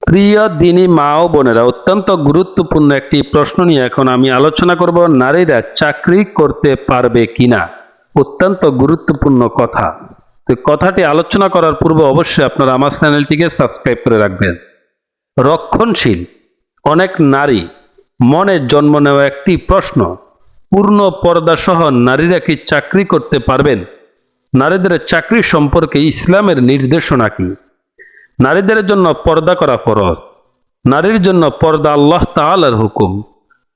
প্রিয় দিনী মা ও বোনেরা, অত্যন্ত গুরুত্বপূর্ণ একটি প্রশ্ন নিয়ে এখন আমি আলোচনা করব। নারীরা চাকরি করতে পারবে কিনা, অত্যন্ত গুরুত্বপূর্ণ কথা। তো কথাটি আলোচনা করার পূর্বে অবশ্যই আপনারা আমার চ্যানেলটিকে সাবস্ক্রাইব করে রাখবেন। রক্ষণশীল অনেক নারী মনে জন্ম নেওয়া একটি প্রশ্ন, পূর্ণ পর্দা সহ নারীরা কি চাকরি করতে পারবেন? নারীদের চাকরি সম্পর্কে ইসলামের নির্দেশনা কি? নারীদের জন্য পর্দা করা ফরজ। নারীর জন্য পর্দা আল্লাহ তাআলার হুকুম।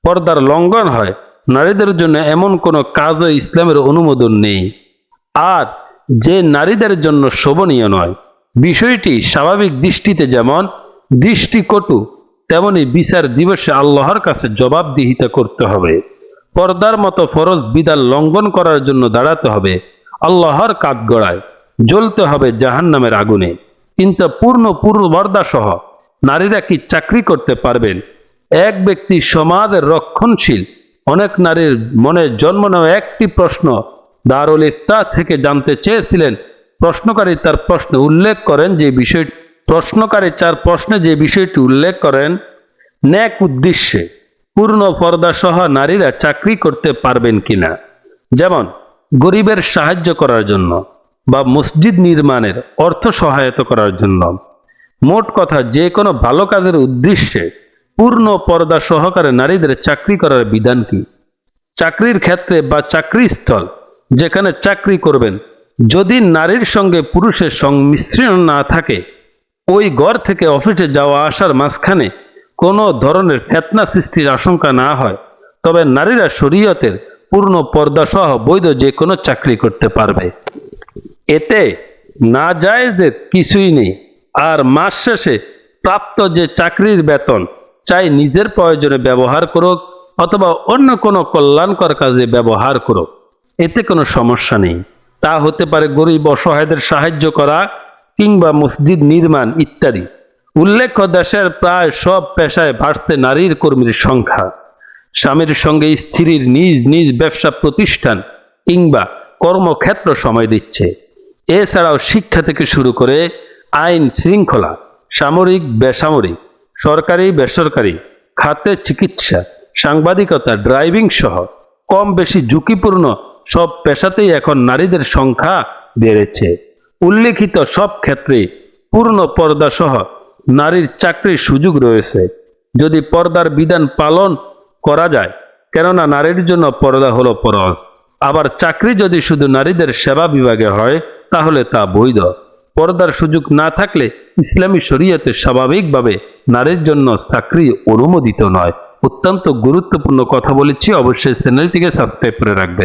পর্দার লঙ্ঘন হয় নারীদের জন্য এমন কোনো কাজও ইসলামের অনুমোদন নেই, আর যে নারীদের জন্য শোভনীয় নয়। বিষয়টি স্বাভাবিক দৃষ্টিতে যেমন দৃষ্টিকটু, তেমনি বিচার দিবসে আল্লাহর কাছে জবাবদিহিতা করতে হবে। পর্দার মতো ফরজ বিধান লঙ্ঘন করার জন্য দাঁড়াতে হবে আল্লাহর কাঠগড়ায়, জ্বলতে হবে জাহান্নামের আগুনে। কিন্তু পূর্ণ পর্দা সহ নারীরা কি চাকরি করতে পারবেন? এক ব্যক্তি সমাজের রক্ষণশীল অনেক নারীর মনে জন্ম নেওয়া একটি প্রশ্ন দারুল ইফতা থেকে জানতে চেয়েছিলেন। প্রশ্নকারী তার প্রশ্নে উল্লেখ করেন যে বিষয়টি উল্লেখ করেন, ন্যাক উদ্দেশ্যে পূর্ণ পর্দা সহ নারীরা চাকরি করতে পারবেন কিনা, যেমন গরিবের সাহায্য করার জন্য বা মসজিদ নির্মাণের অর্থ সহায়তা করার জন্য। মোট কথা, যে কোনো ভালো কাজের উদ্দেশ্যে পূর্ণ পর্দা সহকারে নারীদের চাকরি করার বিধান কি? চাকরির ক্ষেত্রে বা চাকরি স্থল যেখানে চাকরি করবেন, যদি নারীর সঙ্গে পুরুষের সংমিশ্রণ না থাকে, ওই ঘর থেকে অফিসে যাওয়া আসার মাঝখানে কোনো ধরনের ফিতনা সৃষ্টির আশঙ্কা না হয়, তবে নারীরা শরীয়তের পূর্ণ পর্দা সহ বৈধ যে কোনো চাকরি করতে পারবে। এতে নাজায়েজের কিছুই নেই। আর মাস শেষে প্রাপ্ত যে চাকরির বেতন চাই নিজের প্রয়োজনে ব্যবহার করুক অথবা অন্য কোনো কল্যাণকর কাজে ব্যবহার করুক, এতে কোনো সমস্যা নেই। তা হতে পারে গরিব অসহায়দের সাহায্য করা কিংবা মসজিদ নির্মাণ ইত্যাদি। উল্লেখ্য, দেশের প্রায় সব পেশায় বাড়ছে নারীর কর্মীর সংখ্যা। স্বামীর সঙ্গে স্ত্রীর নিজ নিজ ব্যবসা প্রতিষ্ঠান কিংবা কর্মক্ষেত্র সময় দিচ্ছে। এছাড়াও শিক্ষা থেকে শুরু করে আইন শৃঙ্খলা, সামরিক বেসামরিক, সরকারি বেসরকারি খাতে, চিকিৎসা, সাংবাদিকতা, ড্রাইভিং সহ কম বেশি ঝুঁকিপূর্ণ সব পেশাতেই এখন নারীদের সংখ্যা বেড়েছে। উল্লেখিত সব ক্ষেত্রে পূর্ণ পর্দা সহ নারীর চাকরির সুযোগ রয়েছে, যদি পর্দার বিধান পালন করা যায়। কেননা নারীর জন্য পর্দা হলো ফরজ। আবার চাকরি যদি শুধু নারীদের সেবা বিভাগে হয়, তাহলে তা বৈধ। পর্দার সুযোগ না থাকলে ইসলামী শরীয়তে স্বাভাবিকভাবে নারীর জন্য চাকরি অনুমোদিত নয়। অত্যন্ত গুরুত্বপূর্ণ কথা বলেছি, অবশ্যই চ্যানেলটিকে সাবস্ক্রাইব করে রাখবেন।